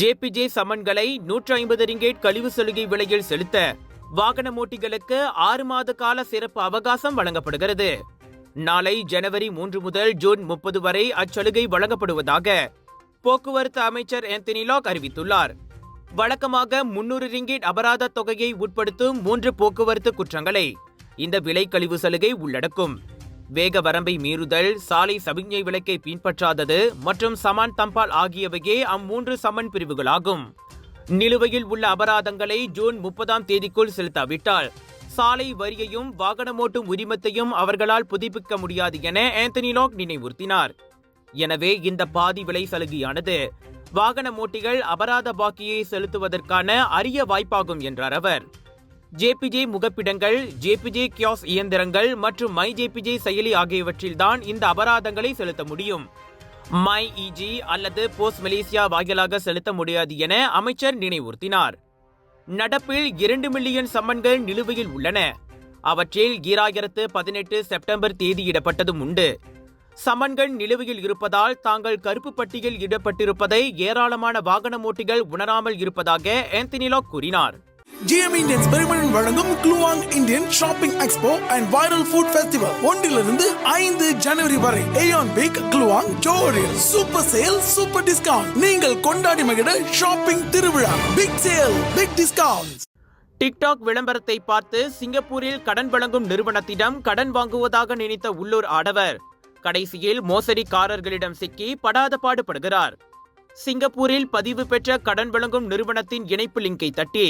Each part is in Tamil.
ஜேபிஜே சம்மன்களை 150 ரிங்கேட் கழிவு சலுகை விலையில் செலுத்த வாகன ஓட்டிகளுக்கு 6 மாத கால சிறப்பு அவகாசம் வழங்கப்படுகிறது. நாளை ஜனவரி 3 முதல் ஜூன் 30 வரை அச்சலுகை வழங்கப்படுவதாக போக்குவரத்து அமைச்சர் ஆந்தனி லாக் அறிவித்துள்ளார். வழக்கமாக 300 ரிங்கேட் அபராத தொகையை உட்படுத்தும் 3 போக்குவரத்து குற்றங்களை இந்த விலை கழிவு சலுகை உள்ளடக்கும். வேக வரம்பை மீறுதல், சாலை சமிக்ஞை விலக்கை பின்பற்றாதது மற்றும் சமான் தம்பால் ஆகியவையே அம்மூன்று சம்மன் பிரிவுகளாகும். நிலுவையில் உள்ள அபராதங்களை ஜூன் 30ஆம் தேதிக்குள் செலுத்தாவிட்டால் சாலை வரியையும் வாகனமோட்டும் உரிமத்தையும் அவர்களால் புதுப்பிக்க முடியாது என ஆந்தனி லாக் நினைவுறுத்தினார். எனவே இந்த பாதி விலை சலுகையானது வாகன ஓட்டிகள் அபராத பாக்கியை செலுத்துவதற்கான அரிய வாய்ப்பாகும் என்றார் அவர். ஜேபிஜே முகப்பிடங்கள், ஜேபிஜே கியாஸ் இயந்திரங்கள் மற்றும் மை ஜேபிஜே செயலி ஆகியவற்றில்தான் இந்த அபராதங்களை செலுத்த முடியும். மை இஜி அல்லது போஸ்ட் மலேசியா வாயிலாக செலுத்த முடியாது என அமைச்சர் நினைவுறுத்தினார். நடப்பில் 2 மில்லியன் சம்மன்கள் நிலுவையில் உள்ளன. அவற்றில் 2018 செப்டம்பர் தேதியிடப்பட்டதும் உண்டு. சம்மன்கள் நிலுவையில் இருப்பதால் தாங்கள் கருப்பு பட்டியலில் இடப்பட்டிருப்பதை ஏராளமான வாகன ஓட்டிகள் உணராமல் இருப்பதாக ஆந்தனி லாக் கூறினார். GM Indians பெருமையுடன் வழங்கும் Kluang Indian shopping expo and viral food festival 1 5 ஜனவரி வரை ஏயான் பிக் க்ளுவாங் ஜோஹரில் சூப்பர் சேல் சூப்பர் டிஸ்கவுண்ட். நீங்கள் கொண்டாடி மகிழ ஷாப்பிங் திருவிழா, big sale big discount. TikTok விளம்பரத்தை பார்த்து சிங்கப்பூரில் கடன் வழங்கும் நிறுவனத்திடம் கடன் வாங்குவதாக நினைத்த உள்ளூர் ஆடவர் கடைசியில் மோசடிக்காரர்களிடம் சிக்கி படாத பாடுபடுகிறார். சிங்கப்பூரில் பதிவு பெற்ற கடன் வழங்கும் நிறுவனத்தின் இணைப்பு லிங்கை தட்டி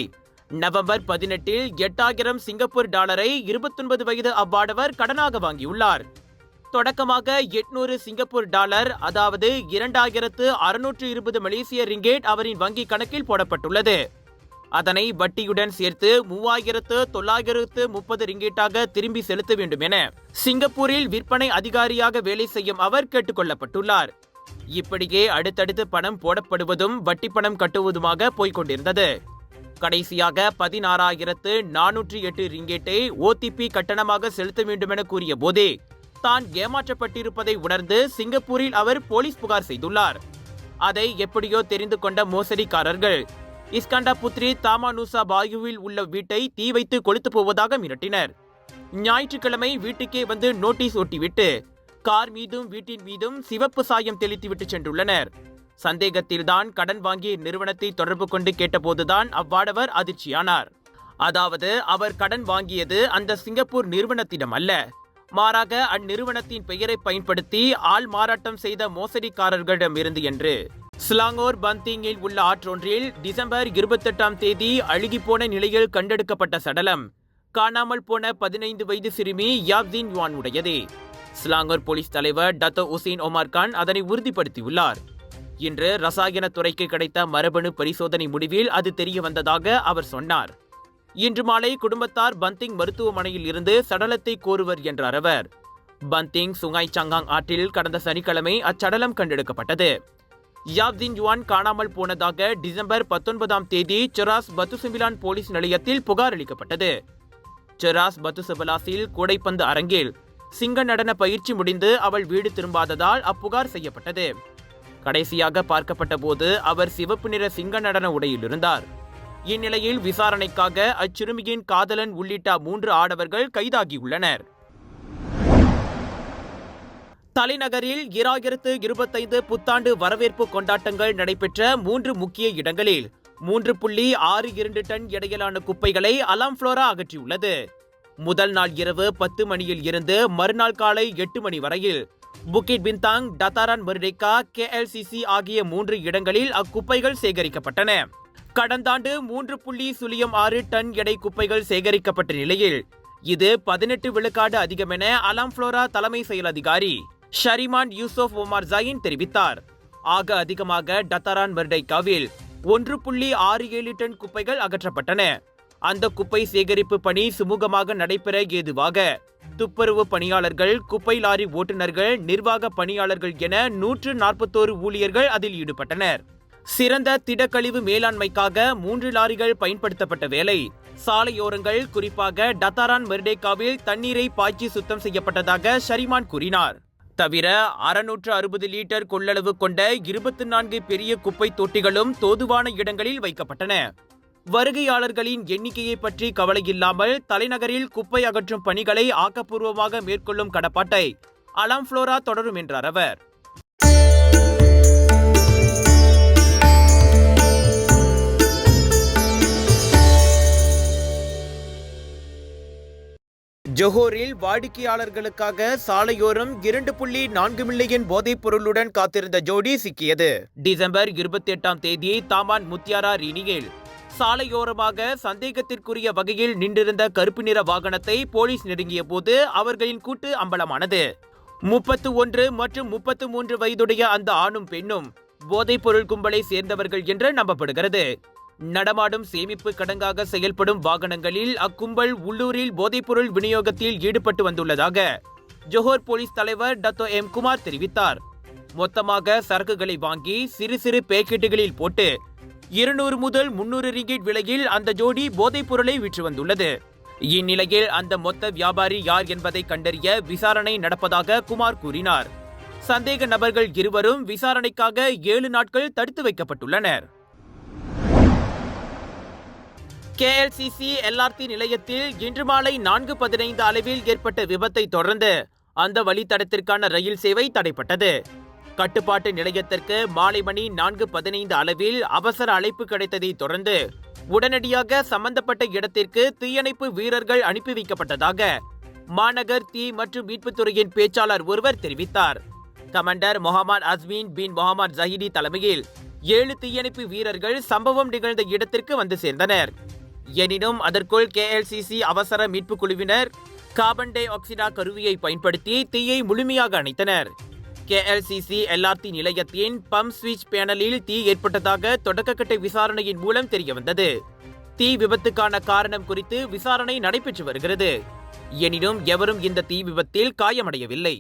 நவம்பர் 18இல் 8000 சிங்கப்பூர் டாலரை 29 வயது அவ்வாடவர் கடனாக வாங்கியுள்ளார். தொடக்கமாக 800 சிங்கப்பூர் டாலர், அதாவது 2620 மலேசிய ரிங்கேட் அவரின் வங்கி கணக்கில் போடப்பட்டுள்ளது. அதனை வட்டியுடன் சேர்த்து 3930 ரிங்கேட்டாக திரும்பி செலுத்த வேண்டும் என சிங்கப்பூரில் விற்பனை அதிகாரியாக வேலை செய்யும் அவர் கேட்டுக் கொள்ளப்பட்டுள்ளார். இப்படியே அடுத்தடுத்து பணம் போடப்படுவதும் வட்டி பணம் கட்டுவதுமாக போய்கொண்டிருந்தது. கடைசியாக 16,408 ரிங்கேட்டை OTP கட்டணமாக செலுத்த வேண்டும் என கூறிய போதே தான் ஏமாற்றப்பட்டிருப்பதை உணர்ந்து சிங்கப்பூரில் அவர் போலீஸ் புகார் செய்துள்ளார். அதை எப்படியோ தெரிந்து கொண்ட மோசடிக்காரர்கள் இஸ்கண்டா புத்ரி தாமானுசா பாயுவில் உள்ள வீட்டை தீ வைத்து கொளுத்து போவதாக மிரட்டினர். ஞாயிற்றுக்கிழமை வீட்டுக்கே வந்து நோட்டீஸ் ஒட்டிவிட்டு கார் மீதும் வீட்டின் மீதும் சிவப்பு சாயம் தெளித்துவிட்டு சென்றுள்ளனர். சந்தேகத்தில்தான் கடன் வாங்கிய நிறுவனத்தை தொடர்பு கொண்டு கேட்டபோதுதான் அவ்வாடவர் அதிர்ச்சியானார். அதாவது அவர் கடன் வாங்கியது அந்த சிங்கப்பூர் நிறுவனத்திடம் அல்ல, மாறாக அந்நிறுவனத்தின் பெயரை பயன்படுத்தி ஆள் மாறாட்டம் செய்த மோசடிக்காரர்களிடம் இருந்து என்று. ஸ்லாங்கோர் பந்திங்கில் உள்ள ஆற்றொன்றில் டிசம்பர் 28ஆம் தேதி அழுகிப்போன நிலையில் கண்டெடுக்கப்பட்ட சடலம் காணாமல் போன 15 வயது சிறுமி யாப்தீன் யுவான் உடையதே. ஸ்லாங்கோர் போலீஸ் தலைவர் டத்தோ உசேன் ஒமார் கான் அதனை உறுதிப்படுத்தியுள்ளார். இன்று ரசாயன துறைக்கு கிடைத்த மரபணு பரிசோதனை முடிவில் அது தெரிய வந்ததாக அவர் சொன்னார். இன்று மாலை குடும்பத்தார் பந்திங் மருத்துவமனையில் இருந்து சடலத்தை கோருவர் என்றார் அவர். பந்திங் சுங்காய் சங்காங் ஆற்றில் கடந்த சனிக்கிழமை அச்சடலம் கண்டெடுக்கப்பட்டது. யாப்தீன் யுவான் காணாமல் போனதாக டிசம்பர் 19ஆம் தேதி செராஸ் பத்துசிமிலான் போலீஸ் நிலையத்தில் புகார் அளிக்கப்பட்டது. செராஸ் பத்துசிபலாசில் கூடைப்பந்து அரங்கில் சிங்க நடன பயிற்சி முடிந்து அவள் வீடு திரும்பாததால் அப்புகார் செய்யப்பட்டது. கடைசியாக பார்க்கப்பட்ட போது அவர் சிவப்பு நிற சிங்க நடன உடையில் இருந்தார். இந்நிலையில் விசாரணைக்காக அச்சிறுமியின் காதலன் உள்ளிட்ட 3 ஆடவர்கள் கைதாகியுள்ளனர். தலைநகரில் 2025 புத்தாண்டு வரவேற்பு கொண்டாட்டங்கள் நடைபெற்ற 3 முக்கிய இடங்களில் 3.62 டன் எடையிலான குப்பைகளை அலாம் ஃப்ளோரா அகற்றியுள்ளது. முதல் நாள் இரவு 10 மணியில் இருந்து மறுநாள் காலை 8 மணி வரையில் புக்கிட் பின்தாங், டத்தாரான் மெர்டேக்கா, KLCC ஆகிய 3 இடங்களில் அக்குப்பைகள் சேகரிக்கப்பட்டன. கடந்த ஆண்டு 3.06 டன் எடை குப்பைகள் சேகரிக்கப்பட்ட நிலையில் இது 18 விழுக்காடு அதிகம் என அலாம் ஃப்ளோரா தலைமை செயல் அதிகாரி ஷரிமான் யூசுப் ஒமார் ஜாயின் தெரிவித்தார். ஆக அதிகமாக டத்தாரான் மெர்டேக்காவில் 1.67 டன் குப்பைகள் அகற்றப்பட்டன. அந்த குப்பை சேகரிப்பு பணி சுமூகமாக நடைபெற ஏதுவாக துப்புரவு பணியாளர்கள், குப்பை லாரி ஓட்டுநர்கள், நிர்வாக பணியாளர்கள் என 141 ஊழியர்கள் அதில் ஈடுபட்டனர். சிறந்த திடக்கழிவு மேலாண்மைக்காக 3 லாரிகள் பயன்படுத்தப்பட்ட வேளை சாலையோரங்கள், குறிப்பாக டத்தாரான் மெர்டேக்காவில் தண்ணீரை பாய்ச்சி சுத்தம் செய்யப்பட்டதாக ஷரிமான் கூறினார். தவிர 660 லிட்டர் கொள்ளளவு கொண்ட 24 பெரிய குப்பை தொட்டிகளும் தோதுவான இடங்களில் வைக்கப்பட்டன. வருகையாளர்களின் எண்ணிக்கையை பற்றி கவலை இல்லாமல் தலைநகரில் குப்பை அகற்றும் பணிகளை ஆக்கப்பூர்வமாக மேற்கொள்ளும் கடப்பாட்டை அலாம் ஃப்ளோரா தொடரும் என்றார் அவர். ஜொஹோரில் வாடிக்கையாளர்களுக்காக சாலையோரம் 2.4 மில்லியன் போதைப் பொருளுடன் காத்திருந்த ஜோடி சிக்கியது. டிசம்பர் 28ஆம் தேதி தாமான் முத்தியாரா ரீனியில் சாலையோரமாக சந்தேகத்திற்குரிய வகையில் நின்றிருந்த கருப்பு நிற வாகனத்தை போலீஸ் நெருங்கிய போது அவர்களின் கூட்டு அம்பலமானது. 31 மற்றும் 33 வயதுடைய அந்த ஆணும் பெண்ணும் போதைப் பொருள் கும்பலை சேர்ந்தவர்கள் என்று நம்பப்படுகிறது. நடமாடும் சேமிப்பு கடங்காக செயல்படும் வாகனங்களில் அக்கும்பல் உள்ளூரில் போதைப்பொருள் விநியோகத்தில் ஈடுபட்டு வந்துள்ளதாக ஜொஹோர் போலீஸ் தலைவர் டத்தோ எம் குமார் தெரிவித்தார். மொத்தமாக சரக்குகளை வாங்கி சிறு சிறு பேக்கெட்டுகளில் போட்டு 200 முதல் 300 ரிங்கிட் விலையில் அந்த ஜோடி போதைப் பொருளை விற்று வந்துள்ளது. இந்நிலையில் அந்த மொத்த வியாபாரி யார் என்பதை கண்டறிய விசாரணை நடப்பதாக குமார் கூறினார். சந்தேக நபர்கள் இருவரும் விசாரணைக்காக 7 நாட்கள் தடுத்து வைக்கப்பட்டுள்ளனர். KLCC LRT நிலையத்தில் இன்று மாலை 4:15 அளவில் ஏற்பட்ட விபத்தை தொடர்ந்து அந்த வழித்தடத்திற்கான ரயில் சேவை தடைப்பட்டது. கட்டுப்பாட்டு நிலையத்திற்கு மாலை மணி 4:15 அளவில் அவசர அழைப்பு கிடைத்ததை தொடர்ந்து உடனடியாக சம்பந்தப்பட்ட இடத்திற்கு தீயணைப்பு வீரர்கள் அனுப்பி வைக்கப்பட்டதாக மாநகர் தீ மற்றும் மீட்புத்துறையின் பேச்சாளர் ஒருவர் தெரிவித்தார். கமாண்டர் முகமது அஸ்மின் பின் முகமது ஜஹிடி தலைமையில் 7 தீயணைப்பு வீரர்கள் சம்பவம் நிகழ்ந்த இடத்திற்கு வந்து சேர்ந்தனர். எனினும் அதற்குள் KLCC அவசர மீட்பு குழுவினர் கார்பன் டை ஆக்சைடு கருவியை பயன்படுத்தி தீயை முழுமையாக அணைத்தனர். KLCC LRT நிலையத்தின் பம்ப் ஸ்விட்ச் பேனலில் தீ ஏற்பட்டதாக தொடக்கக்கட்ட விசாரணையின் மூலம் தெரியவந்தது. தீ விபத்துக்கான காரணம் குறித்து விசாரணை நடைபெற்று வருகிறது. எனினும் எவரும் இந்த தீ விபத்தில் காயமடையவில்லை.